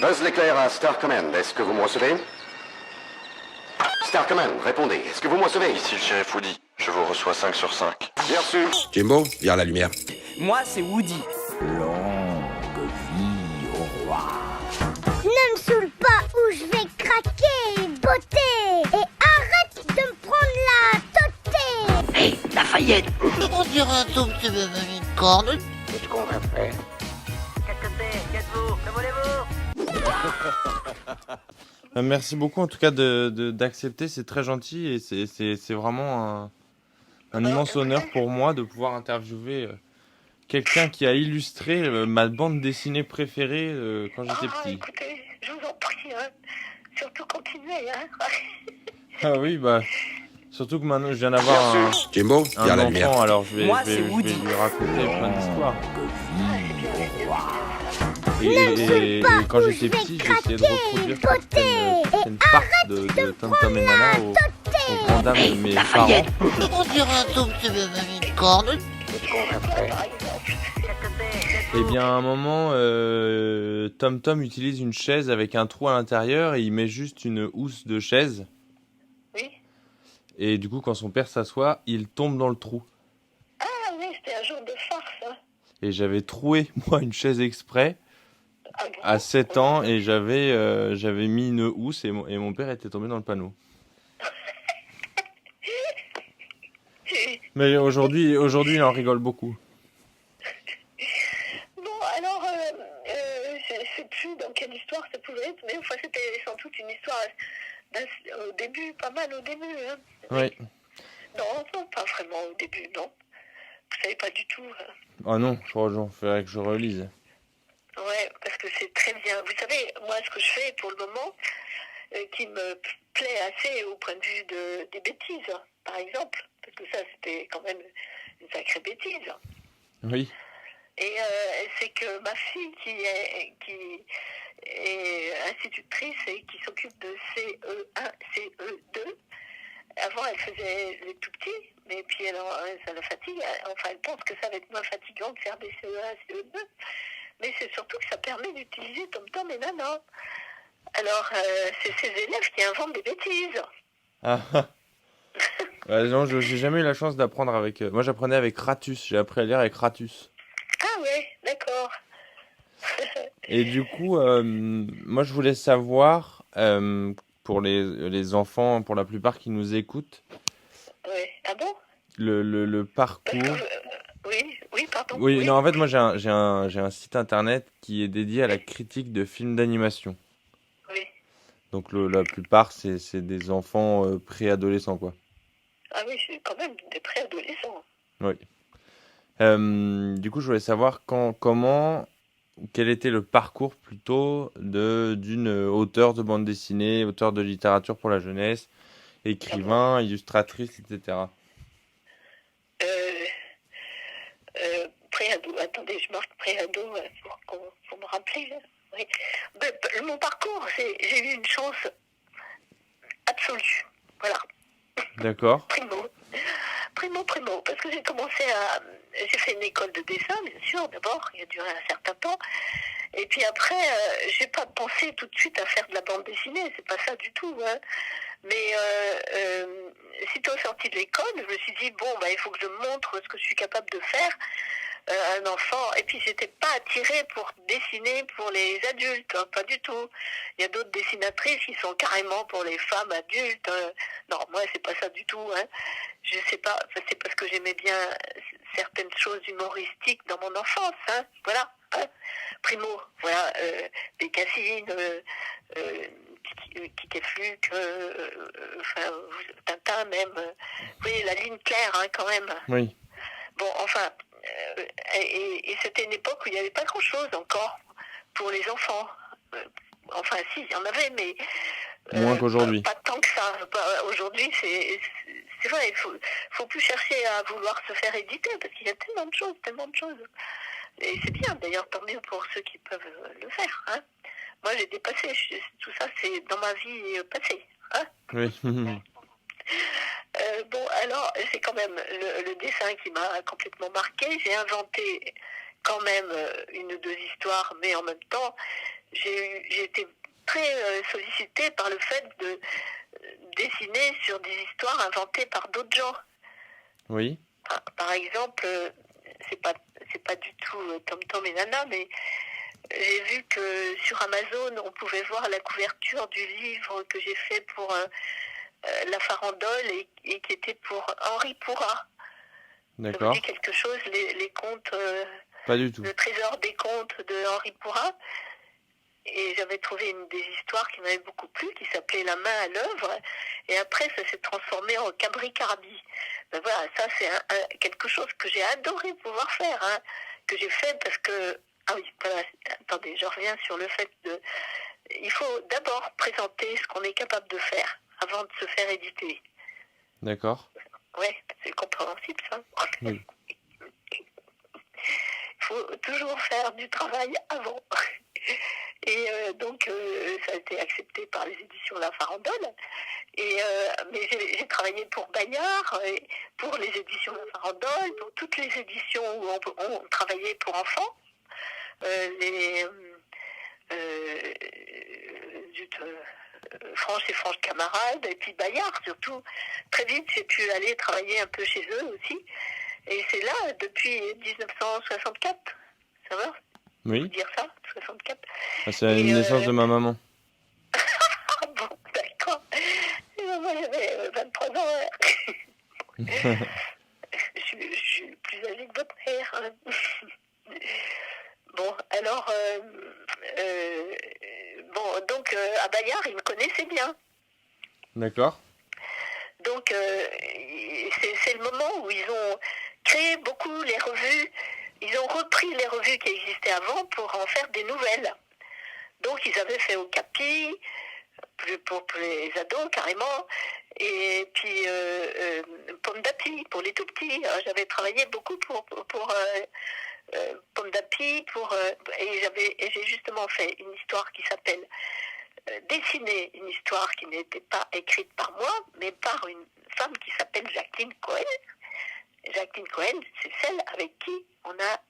Buzz l'éclair à Star Command, est-ce que vous me recevez? Star Command, répondez, est-ce que vous me recevez? Ici le shérif Woody, je vous reçois 5 sur 5. Bien reçu. Jimbo, viens la lumière. Moi, c'est Woody. Longue vie au roi. Ne me saoule pas ou je vais craquer, beauté. Et arrête de me prendre la totée. Hé, Lafayette. On dirait un tout petit bébé une corne. Qu'est-ce qu'on va faire? Merci beaucoup en tout cas d'accepter, c'est très gentil et c'est vraiment un immense honneur pour moi de pouvoir interviewer quelqu'un qui a illustré ma bande dessinée préférée quand j'étais petit. Écoutez, je vous en prie, hein. Surtout continuez, hein. Ah oui, bah surtout que maintenant je viens d'avoir un Jimbo, viens la lumière. enfant, alors je vais Moi, c'est Woody. lui raconter plein d'histoires. Ne me saoule Et pas quand ou j'étais je vais petit, j'essayais de reproduire craquer, certaines parts de Tom Tom et Nana aux grandes dames de mes parents. Lafayette. On dirait un tout petit bébé une corne. Qu'est-ce qu'on va faire? Eh bien, à un moment, Tom Tom utilise une chaise avec un trou à l'intérieur et il met juste une housse de chaise. Oui. Et du coup, quand son père s'assoit, il tombe dans le trou. Ah oui, c'était un jour de farce, hein. Et j'avais troué, moi, une chaise exprès Ah bon. à 7 ans et j'avais mis une housse et mon père était tombé dans le panneau. Mais aujourd'hui, il en rigole beaucoup. Bon, alors, je sais plus dans quelle histoire ça pouvait être, mais enfin, c'était sans doute une histoire au début, pas mal au début, hein. Oui. Non, pas vraiment au début, non. Vous savez pas du tout. Ah non, il faudrait que je relise. Ouais, parce que c'est très bien. Vous savez, moi, ce que je fais pour le moment, qui me plaît assez au point de vue des bêtises, par exemple, parce que ça, c'était quand même une sacrée bêtise. Oui. Et c'est que ma fille qui est institutrice et qui s'occupe de CE1, CE2, avant elle faisait les tout petits, mais puis ça la fatigue. Enfin, elle pense que ça va être moins fatigant de faire des CE1, CE2. Mais c'est surtout que ça permet d'utiliser Tom Tom et Nana. Alors, c'est ces élèves qui inventent des bêtises. Ah. Ouais, non, j'ai jamais eu la chance d'apprendre avec... moi, j'apprenais avec Ratus. J'ai appris à lire avec Ratus. Ah ouais, d'accord. Et du coup, moi, je voulais savoir, pour les enfants, pour la plupart qui nous écoutent, Ouais. Ah bon? le Parce parcours... que, oui, pardon. Oui, non, en fait, moi, j'ai un site internet qui est dédié à la critique de films d'animation. Oui. Donc, la plupart, c'est des enfants préadolescents, quoi. Ah oui, c'est quand même des préadolescents. Oui. Du coup, je voulais savoir quel était le parcours plutôt d'une auteure de bande dessinée, auteure de littérature pour la jeunesse, écrivain, illustratrice, etc. Préado, attendez, je marque préado pour me rappeler. Oui. Mon parcours, j'ai eu une chance absolue. Voilà. D'accord. Primo, parce que j'ai fait une école de dessin, bien sûr, d'abord, il a duré un certain temps, et puis après, j'ai pas pensé tout de suite à faire de la bande dessinée, c'est pas ça du tout, hein. Mais sitôt sorti de l'école, je me suis dit, bon, il faut que je montre ce que je suis capable de faire à un enfant, et puis j'étais pas attirée pour dessiner pour les adultes, hein, pas du tout. Il y a d'autres dessinatrices qui sont carrément pour les femmes adultes. Non, moi c'est pas ça du tout, hein. Je sais pas, c'est parce que j'aimais bien certaines choses humoristiques dans mon enfance, hein. Voilà, hein. Primo, voilà, Bécassine, Kiki Fluke, Tintin même. Vous voyez, la ligne claire, hein, quand même. Oui. Bon, enfin, et c'était une époque où il n'y avait pas grand-chose encore pour les enfants. Enfin, si, il y en avait, mais... Moins qu'aujourd'hui. Pas tant que ça. Aujourd'hui, c'est vrai, il faut plus chercher à vouloir se faire éditer, parce qu'il y a tellement de choses. Et c'est bien, d'ailleurs, tant mieux pour ceux qui peuvent le faire, hein. Moi, j'ai dépassé, tout ça, c'est dans ma vie passée, hein. Oui. Bon, alors, c'est quand même le dessin qui m'a complètement marqué. J'ai inventé quand même une ou deux histoires, mais en même temps, j'ai été très sollicitée par le fait de dessiner sur des histoires inventées par d'autres gens. Oui. Par exemple, c'est pas du tout Tom Tom et Nana, mais j'ai vu que sur Amazon, on pouvait voir la couverture du livre que j'ai fait pour La Farandole et qui était pour Henri Pourrat. Ça vous D'accord. dit quelque chose, les contes, Pas du tout. le trésor des contes de Henri Pourrat. Et j'avais trouvé une des histoires qui m'avait beaucoup plu, qui s'appelait La main à l'œuvre. Et après, ça s'est transformé en Cabricardi. Ben voilà, ça c'est quelque chose que j'ai adoré pouvoir faire, hein, que j'ai fait parce que... Ah oui, voilà, attendez, je reviens sur le fait de... Il faut d'abord présenter ce qu'on est capable de faire avant de se faire éditer. D'accord. Ouais, c'est compréhensible ça. Oui. Il faut toujours faire du travail avant. Et donc, ça a été accepté par les éditions La Farandole. Mais j'ai travaillé pour Bayard, pour les éditions La Farandole, pour toutes les éditions où on travaillait pour enfants. Franche et Franche Camarades, et puis Bayard surtout. Très vite, j'ai pu aller travailler un peu chez eux aussi. Et c'est là, depuis 1964, ça va Oui. dire ça, 64. Ah, c'est la naissance de ma maman. Ah bon, d'accord. Et maman, j'avais 23 ans. Hein. Je suis plus âgée que votre père. Hein. Bon, alors, donc à Bayard, ils me connaissaient bien. D'accord. Donc, c'est le moment où ils ont créé beaucoup les revues. Ils ont repris les revues qui existaient avant pour en faire des nouvelles. Donc, ils avaient fait Okapi, pour les ados, carrément. Et puis, Pomme d'Api, pour les tout petits. J'avais travaillé beaucoup pour Pomme d'Api, et j'ai justement fait une histoire qui s'appelle dessiner une histoire qui n'était pas écrite par moi, mais par une femme qui s'appelle Jacqueline Cohen. Jacqueline Cohen, c'est celle avec qui on a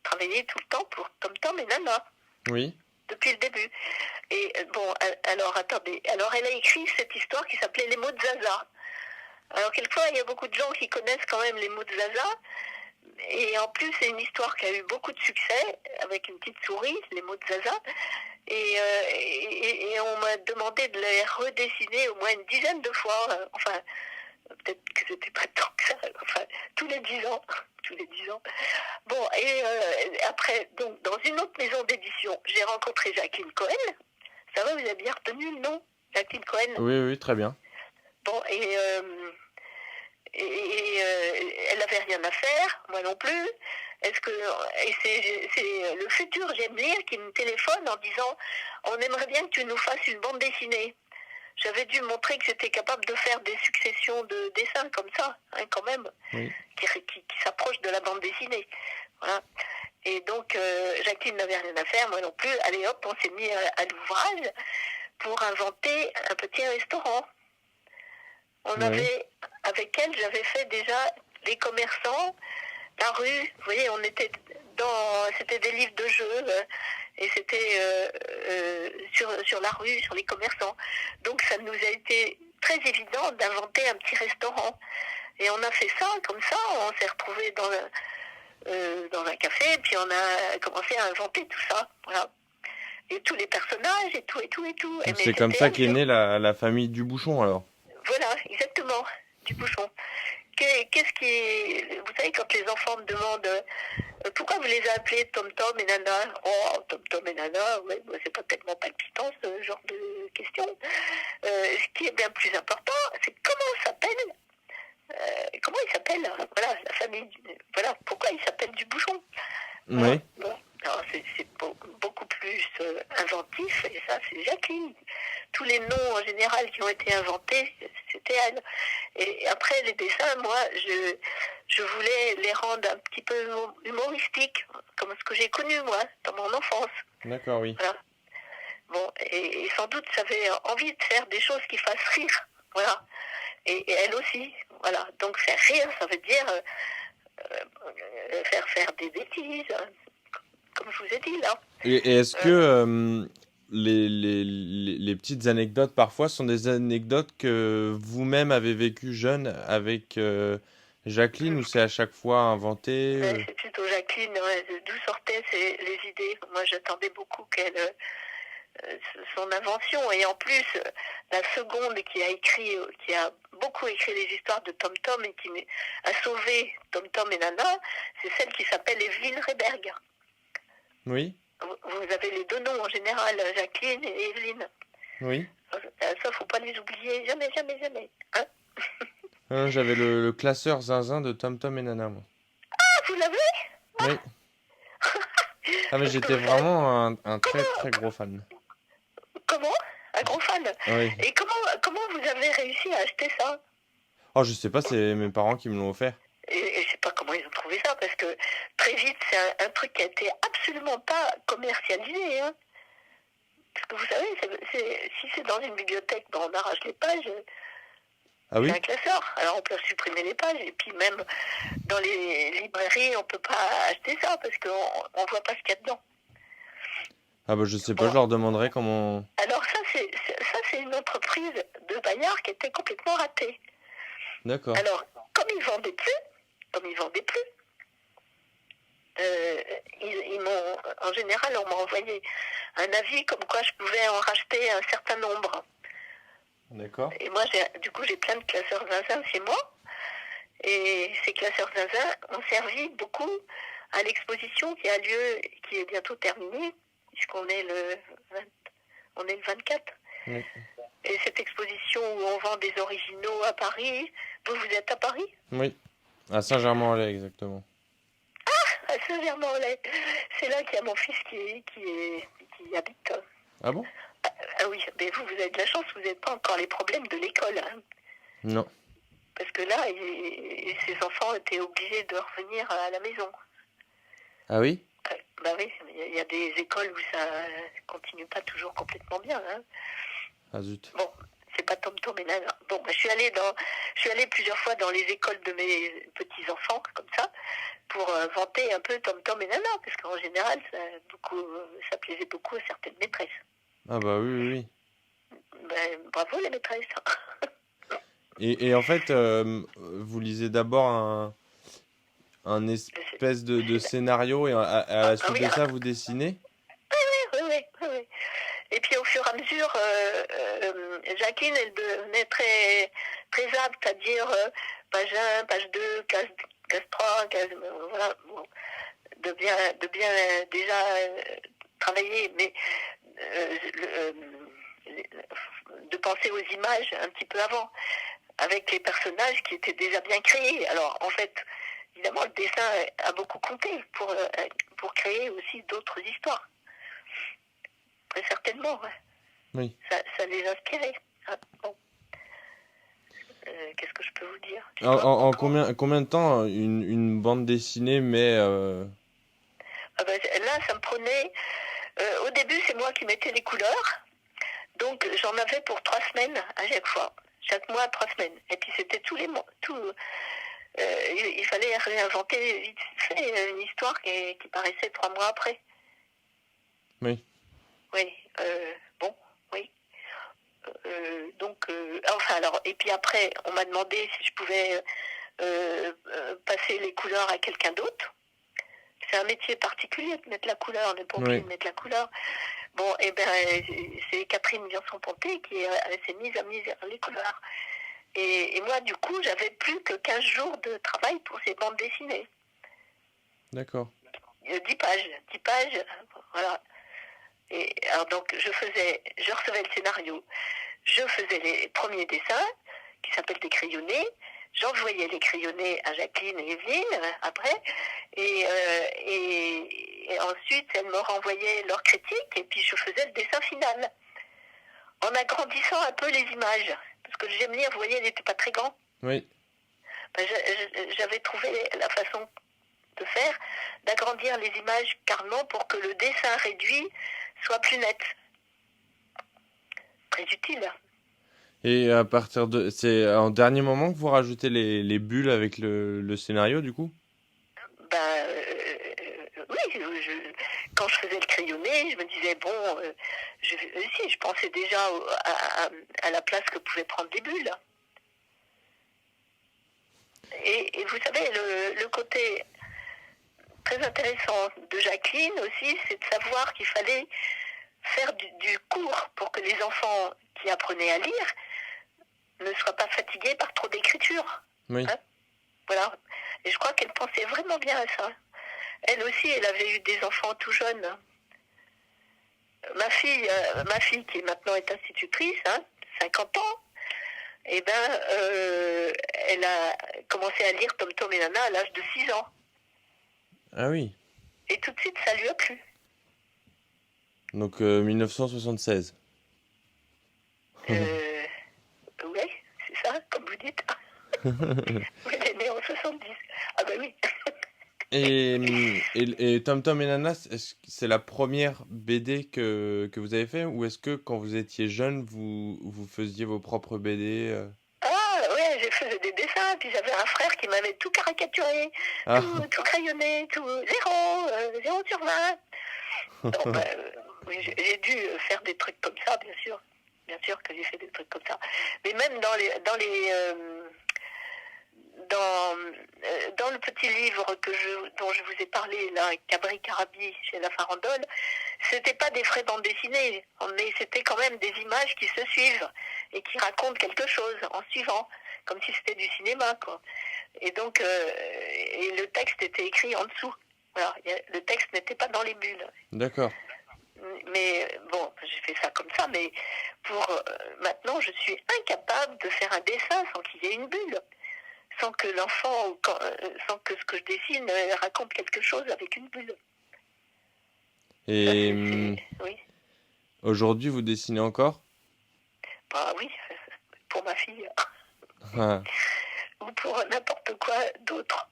travaillé tout le temps pour Tom Tom et Nana. Oui. Depuis le début. Et bon, alors attendez. Alors elle a écrit cette histoire qui s'appelait Les mots de Zaza. Alors quelquefois, il y a beaucoup de gens qui connaissent quand même les mots de Zaza. Et en plus, c'est une histoire qui a eu beaucoup de succès, avec une petite souris, les mots de Zaza. Et on m'a demandé de les redessiner au moins une dizaine de fois. Enfin, peut-être que c'était pas tant que ça. Enfin, tous les 10 ans. Tous les 10 ans. Bon, et après, donc, dans une autre maison d'édition, j'ai rencontré Jacqueline Cohen. Ça va, vous avez bien retenu le nom, Jacqueline Cohen? Oui, oui, très bien. Bon, et elle n'avait rien à faire, moi non plus. Et c'est le futur J'aime lire qui me téléphone en disant on aimerait bien que tu nous fasses une bande dessinée. J'avais dû montrer que j'étais capable de faire des successions de dessins comme ça, hein, quand même, Oui. qui s'approchent de la bande dessinée. Voilà. Et donc Jacqueline n'avait rien à faire, moi non plus. Allez hop, on s'est mis à l'ouvrage pour inventer un petit restaurant. On avait, avec elle, j'avais fait déjà les commerçants, la rue. Vous voyez, on était c'était des livres de jeux et c'était sur la rue, sur les commerçants. Donc ça nous a été très évident d'inventer un petit restaurant. Et on a fait ça comme ça. On s'est retrouvés dans un café, et puis on a commencé à inventer tout ça. Voilà. Et tous les personnages et tout. Et C'est comme ça qu'est née la famille Dubouchon alors. Voilà, exactement, Dubouchon. Qu'est-ce qui... Vous savez, quand les enfants me demandent pourquoi vous les appelez Tom Tom et Nana? Oh, Tom Tom et Nana, ouais, c'est pas tellement palpitant ce genre de questions. Ce qui est bien plus important, c'est comment il s'appelle, voilà, la famille, voilà, pourquoi il s'appelle Dubouchon. Oui. Bon, alors c'est beaucoup plus inventif, et ça c'est Jacqueline. Tous les noms en général qui ont été inventés, c'était elle. Et après les dessins, moi, je voulais les rendre un petit peu humoristiques, comme ce que j'ai connu moi dans mon enfance. D'accord, oui. Voilà. Bon, et sans doute j'avais envie de faire des choses qui fassent rire, voilà. Et elle aussi, voilà. Donc faire rire, ça veut dire faire des bêtises, comme je vous ai dit là. Et est-ce que les petites anecdotes parfois sont des anecdotes que vous-même avez vécues jeune avec Jacqueline ou c'est à chaque fois inventé Ouais, c'est plutôt Jacqueline, ouais, d'où sortaient les idées. Moi, j'attendais beaucoup qu'elle son invention. Et en plus, la seconde qui a beaucoup écrit les histoires de Tom Tom et qui a sauvé Tom Tom et Nana, c'est celle qui s'appelle Evelyne Reberg. Oui, Vous avez les deux noms en général, Jacqueline et Evelyne. oui. Ça, faut pas les oublier, jamais, jamais, jamais. Hein? J'avais le classeur zinzin de Tom Tom et Nana, moi. Ah, vous l'avez? Oui. Ah, mais j'étais vraiment un très très gros fan. Comment? Un gros fan. Oui. Et comment vous avez réussi à acheter ça? Oh, je sais pas, c'est mes parents qui me l'ont offert. Et je sais pas comment ils ont trouvé ça, parce que très vite, c'est un truc qui a été absolument pas commercialisé. Hein. Parce que vous savez, si c'est dans une bibliothèque, ben on arrache les pages. Ah oui? C'est un classeur. Alors on peut supprimer les pages. Et puis même dans les librairies, on peut pas acheter ça, parce qu'on voit pas ce qu'il y a dedans. Ah bah je sais pas, Bon. je leur demanderai comment... Alors ça, c'est une entreprise de Bayard qui était complètement ratée. D'accord. Alors, comme ils vendaient plus, en général, on m'a envoyé un avis comme quoi je pouvais en racheter un certain nombre. D'accord. Et moi, du coup, j'ai plein de classeurs zinzin chez moi. Et ces classeurs zinzin ont servi beaucoup à l'exposition qui a lieu, qui est bientôt terminée, puisqu'on est le 24. Oui. Et cette exposition où on vend des originaux à Paris, vous êtes à Paris? Oui. À Saint-Germain-en-Laye, exactement. À Saint-Germain-en-Laye. C'est là qu'il y a mon fils qui habite. Ah bon? Ah oui, mais vous avez de la chance, vous n'avez pas encore les problèmes de l'école. Hein. Non. Parce que là, ses enfants étaient obligés de revenir à la maison. Ah oui? Bah oui, il y a des écoles où ça continue pas toujours complètement bien. Hein. Ah zut. Bon, c'est pas Tom Tom et Nana. Bon, bah, je suis allée plusieurs fois dans les écoles de mes petits-enfants, comme ça, pour vanter un peu Tom Tom et Nana, parce qu'en général, ça plaisait beaucoup à certaines maîtresses. Ah bah oui, oui, oui. Ben, bravo les maîtresses. Et en fait, vous lisez d'abord un espèce de scénario et à la suite oui, de ça, vous dessinez? Oui. Et puis au fur et à mesure, Jacqueline, elle devenait très, très apte à dire page 1, page 2, case 3, voilà, bon, de bien déjà travailler, mais de penser aux images un petit peu avant, avec les personnages qui étaient déjà bien créés. Alors en fait, évidemment, le dessin a beaucoup compté pour créer aussi d'autres histoires. Très certainement, ouais. Oui. Ça les inspirait. Ah, bon. Qu'est-ce que je peux vous dire? En combien de temps une bande dessinée met... Ah ben, là, ça me prenait... au début, c'est moi qui mettais les couleurs. Donc, j'en avais pour 3 semaines à chaque fois. Chaque mois, 3 semaines. Et puis, c'était tous les mois. Il fallait réinventer vite fait une histoire qui paraissait 3 mois après. Oui. Oui. Bon, oui. Enfin, alors, et puis après, on m'a demandé si je pouvais passer les couleurs à quelqu'un d'autre. C'est un métier particulier de mettre la couleur, on n'est pas obligé de mettre la couleur. Bon, et ben, c'est Catherine Viançon-Ponté qui s'est mise à miser les couleurs. Et moi, du coup, j'avais plus que 15 jours de travail pour ces bandes dessinées. D'accord. 10 pages, voilà. Et alors donc, je recevais le scénario, je faisais les premiers dessins, qui s'appellent des crayonnés, j'envoyais les crayonnés à Jacqueline et Evelyne, après, et ensuite, elles me renvoyaient leurs critiques, et puis je faisais le dessin final, en agrandissant un peu les images, parce que le Gémelier, vous voyez, il n'était pas très grand. Oui. Ben, j'avais trouvé la façon de faire, d'agrandir les images carrément pour que le dessin réduit soit plus net. Très utile. Et à partir de... C'est en dernier moment que vous rajoutez les bulles avec le scénario, du coup? Ben, oui, quand je faisais le crayonné, je me disais, bon, je pensais déjà à la place que pouvaient prendre les bulles. Et vous savez, le côté très intéressant de Jacqueline aussi, c'est de savoir qu'il fallait faire du cours pour que les enfants qui apprenaient à lire ne soient pas fatigués par trop d'écriture. Oui. Hein, voilà. Et je crois qu'elle pensait vraiment bien à ça. Elle aussi, elle avait eu des enfants tout jeunes. Ma fille qui maintenant est institutrice, 50 ans, eh ben, elle a commencé à lire Tom Tom et Nana à l'âge de 6 ans. Ah oui. Et tout de suite, ça lui a plu. Donc 1976. Oui, c'est ça, comme vous dites. Oui, elle est née en 70. Ah ben oui. Et Tom Tom et Nana, est-ce que c'est la première BD que vous avez fait, ou est-ce que quand vous étiez jeune, vous faisiez vos propres BD Ah ouais, j'ai fait des dessins, puis j'avais un frère qui m'avait tout caricaturé, Ah. tout crayonné, tout 0 sur 20. Donc, oui, j'ai dû faire des trucs comme ça, bien sûr. Bien sûr que j'ai fait des trucs comme ça. Mais même dans le petit livre dont je vous ai parlé, là, Cabri Carabi, chez La Farandole, c'était pas des vraies bandes dessinées, mais c'était quand même des images qui se suivent et qui racontent quelque chose en suivant, comme si c'était du cinéma, quoi. Et donc, et le texte était écrit en dessous. Voilà, le texte n'était pas dans les bulles. D'accord. Mais bon, j'ai fait ça comme ça, mais pour maintenant, je suis incapable de faire un dessin sans qu'il y ait une bulle. Sans que l'enfant, sans que ce que je dessine raconte quelque chose avec une bulle. Et Oui. aujourd'hui, vous dessinez encore? Bah oui, pour ma fille. Ah. Ou pour n'importe quoi d'autre.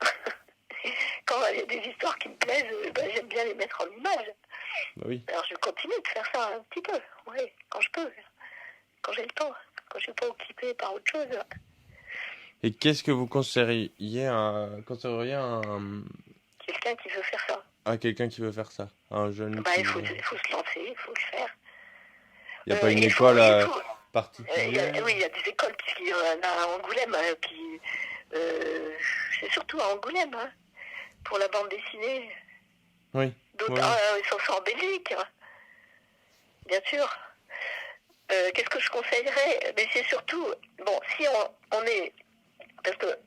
Quand il y a des histoires qui me plaisent, j'aime bien les mettre en image. Bah oui. Alors je continue de faire ça un petit peu, oui, quand je peux, quand j'ai le temps, quand je suis pas occupée par autre chose. Et qu'est-ce que vous conseilleriez Quelqu'un qui veut faire ça. à quelqu'un qui veut faire ça? Un jeune Bah, qui... il faut se lancer, il faut le faire. Il n'y a pas une il école faut- particulière? oui, il y a des écoles, puisqu'il y en a à Angoulême, c'est surtout à Angoulême, pour la bande dessinée. Oui. D'autres, Ouais. ils sont en Belgique, bien sûr. Qu'est-ce que je conseillerais? Mais c'est surtout, bon, si on est... Parce que,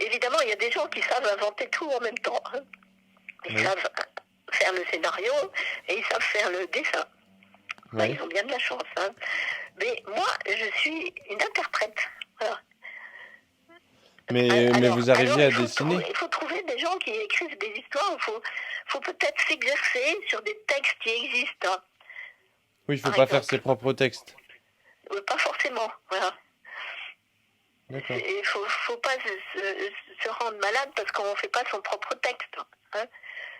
évidemment, il y a des gens qui savent inventer tout en même temps. Ils Oui. savent faire le scénario et ils savent faire le dessin. Là, Oui. ils ont bien de la chance. Mais moi, je suis une interprète. Voilà. Mais Alors, vous arriviez à il faut dessiner? il faut trouver des gens qui écrivent des histoires. Il faut peut-être s'exercer sur des textes qui existent. Oui, il faut Par pas faire exemple. ses propres textes. Pas forcément. Voilà. D'accord. Il faut pas se rendre malade parce qu'on ne fait pas son propre texte.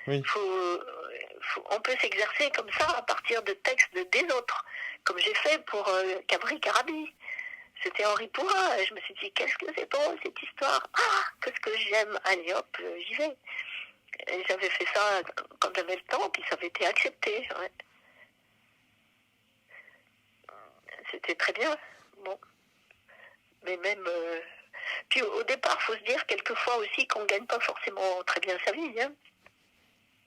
Oui. On peut s'exercer comme ça à partir de textes des autres, comme j'ai fait pour Cabri Carabi. C'était Henri Pourra, et je me suis dit, qu'est-ce que c'est beau cette histoire. Ah, qu'est-ce que j'aime. Allez hop, j'y vais. Et j'avais fait ça quand j'avais le temps, puis ça avait été accepté. Ouais. C'était très bien. Bon. Mais même... Puis au départ, il faut se dire quelquefois aussi qu'on ne gagne pas forcément très bien sa vie.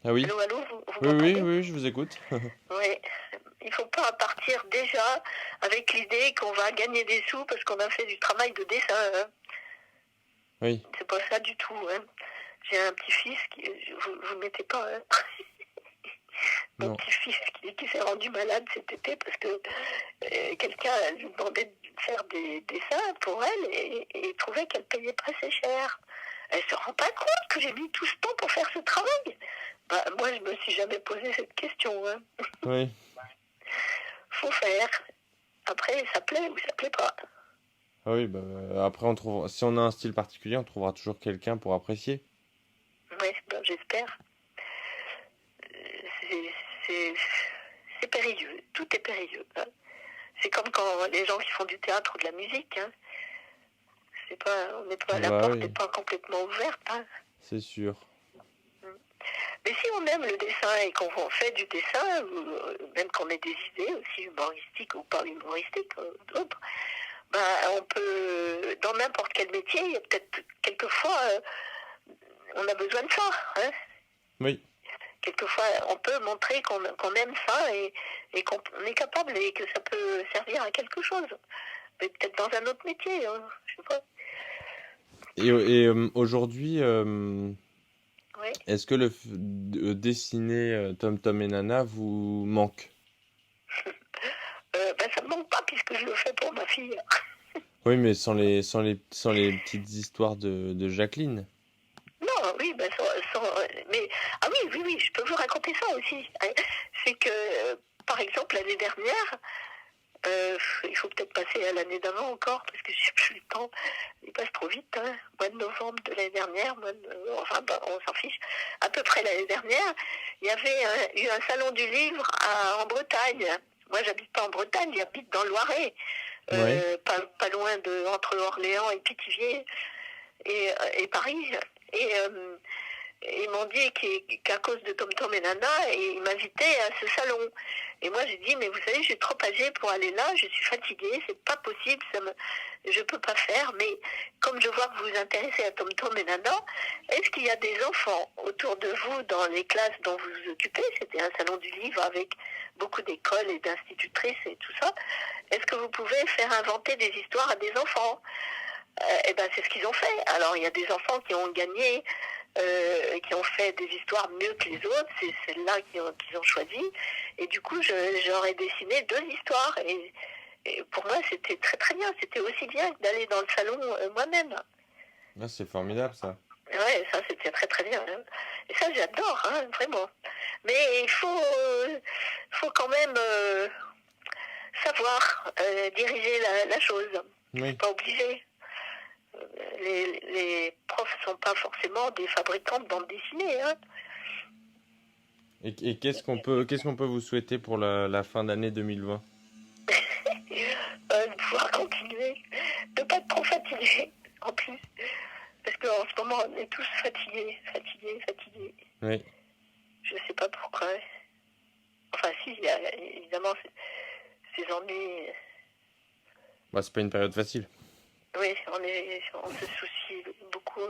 Ah oui? Allô, vous Oui, m'entendez? oui, je vous écoute. Oui. Il ne faut pas partir déjà avec l'idée qu'on va gagner des sous parce qu'on a fait du travail de dessin. Oui. C'est pas ça du tout. J'ai un petit-fils qui... Vous ne mettez pas... Mon Non. petit-fils qui s'est rendu malade cet été parce que quelqu'un lui demandait de faire des dessins pour elle et il trouvait qu'elle payait pas assez cher. Elle se rend pas compte que j'ai mis tout ce temps pour faire ce travail. Bah, moi, je me suis jamais posé cette question. Oui. Faut faire. Après, ça plaît ou ça plaît pas. Ah oui, bah, après, si on a un style particulier, on trouvera toujours quelqu'un pour apprécier. Oui, ben, j'espère. C'est périlleux. Tout est périlleux. C'est comme quand les gens qui font du théâtre ou de la musique. C'est pas, la Bah porte oui. n'est pas complètement ouverte. C'est sûr. Mais si on aime le dessin et qu'on fait du dessin, ou même qu'on ait des idées aussi humoristiques ou pas humoristiques, d'autres, ben, on peut, dans n'importe quel métier, il y a peut-être quelquefois, on a besoin de ça. Hein. Oui. Quelquefois, on peut montrer qu'on aime ça et qu'on est capable et que ça peut servir à quelque chose. Mais peut-être dans un autre métier, hein, je sais pas. Et aujourd'hui, Oui. est-ce que de dessiner Tom Tom et Nana vous manque? Ben, ça me manque pas puisque je le fais pour ma fille. Oui, mais sans les petites histoires de Jacqueline. Non, oui, ben, mais ah oui, je peux vous raconter ça aussi. C'est que, par exemple, l'année dernière, il faut peut-être passer à l'année d'avant encore parce que j'ai plus le temps. Il passe trop vite. Hein. Mois de novembre de l'année dernière, enfin, ben, on s'en fiche. À peu près l'année dernière, il y avait eu un salon du livre en Bretagne. Moi, j'habite pas en Bretagne, j'habite dans le Loiret, pas loin entre Orléans et Pithiviers et Paris. Et ils m'ont dit qu'à cause de Tom Tom et Nana, ils m'invitaient à ce salon. Et moi, j'ai dit, mais vous savez, je suis trop âgée pour aller là, je suis fatiguée, c'est pas possible, je peux pas faire. Mais comme je vois que vous vous intéressez à Tom Tom et Nana, est-ce qu'il y a des enfants autour de vous dans les classes dont vous vous occupez? C'était un salon du livre avec beaucoup d'écoles et d'institutrices et tout ça. Est-ce que vous pouvez faire inventer des histoires à des enfants? Eh ben, c'est ce qu'ils ont fait. Alors, il y a des enfants qui ont gagné, qui ont fait des histoires mieux que les autres. C'est celles-là qu'ils ont choisi. Et du coup, j'aurais dessiné 2 histoires. Et pour moi, c'était très très bien. C'était aussi bien que d'aller dans le salon moi-même. Ah, c'est formidable, ça. Ouais, ça, c'était très très bien. Hein. Et ça, j'adore, hein, vraiment. Mais il faut quand même savoir diriger la chose. Oui. C'est pas obligé. Les profs sont pas forcément des fabricants de bande dessinée. Hein. Et qu'est-ce qu'on peut vous souhaiter pour la fin d'année 2020? De pouvoir continuer, de pas être trop fatigué en plus. Parce qu'en ce moment, on est tous fatigués. Oui. Je sais pas pourquoi. Enfin, si, il y a évidemment ces ennuis. Bah, c'est pas une période facile. Oui, on se soucie beaucoup.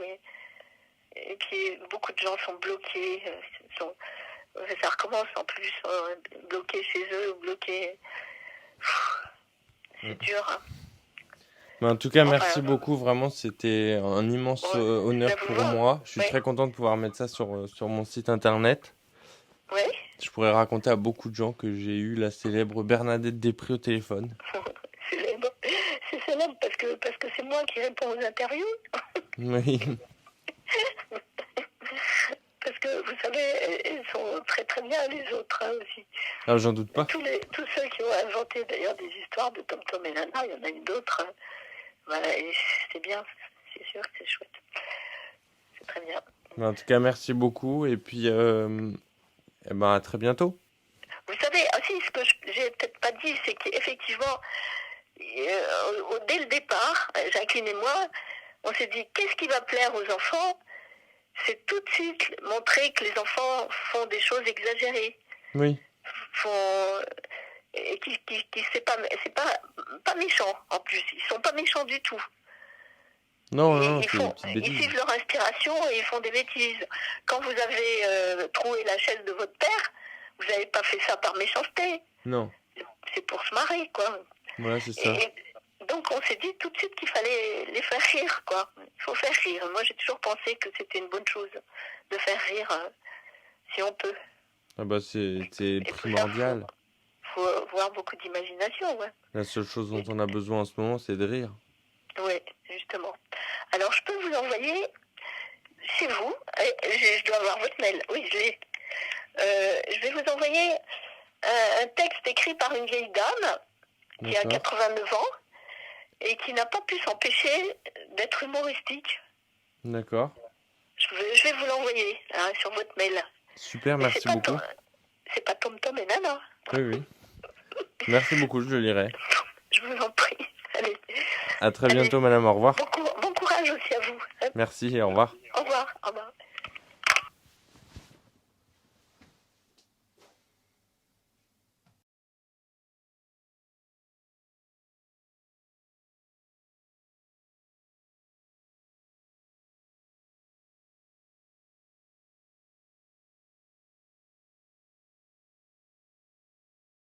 Et puis, beaucoup de gens sont bloqués. Ça recommence en plus, bloqués chez eux, bloqués. C'est dur. Hein. Mais en tout cas, Enfin, merci beaucoup. Vraiment, c'était un immense honneur vous pour va. moi. Je suis Ouais. très content de pouvoir mettre ça sur mon site internet. Oui, Je pourrais raconter à beaucoup de gens que j'ai eu la célèbre Bernadette Després au téléphone. célèbre. C'est célèbre parce que c'est moi qui réponds aux interviews. Oui. Parce que vous savez, ils sont très très bien les autres hein, aussi. Alors, j'en doute pas. Tous ceux qui ont inventé d'ailleurs des histoires de Tom Tom et Nana, il y en a eu d'autres. Hein. Voilà, et c'est bien, c'est sûr que c'est chouette. C'est très bien. Mais en tout cas, merci beaucoup. Et puis, eh ben, à très bientôt. Vous savez, aussi, ce que j'ai peut-être pas dit, c'est qu'effectivement, dès le départ, Jacqueline et moi, on s'est dit, qu'est-ce qui va plaire aux enfants? C'est tout de suite montrer que les enfants font des choses exagérées. Oui. Et c'est pas méchant en plus. Ils sont pas méchants du tout. Non, Ils c'est une petite ils bêtise. suivent leur inspiration et ils font des bêtises. Quand vous avez troué la chaise de votre père, vous n'avez pas fait ça par méchanceté. Non. C'est pour se marrer, quoi. Voilà, c'est ça. Et donc on s'est dit tout de suite qu'il fallait les faire rire, quoi. Il faut faire rire. Moi j'ai toujours pensé que c'était une bonne chose de faire rire si on peut. Ah bah, c'est Et pour ça, primordial. faut avoir beaucoup d'imagination, ouais. La seule chose dont on a besoin en ce moment, c'est de rire. Oui, justement. Alors je peux vous envoyer chez vous, je dois avoir votre mail, oui je l'ai. Je vais vous envoyer un texte écrit par une vieille dame qui a D'accord. 89 ans et qui n'a pas pu s'empêcher d'être humoristique. D'accord. Je vais vous l'envoyer hein, sur votre mail. Super, Mais merci beaucoup. C'est pas Tom Tom et Nana. Oui, oui. Merci beaucoup, je le lirai. Je vous en prie. Allez. À très Allez. bientôt, madame. Au revoir. Bon courage aussi à vous. Hein. Merci et au revoir. Au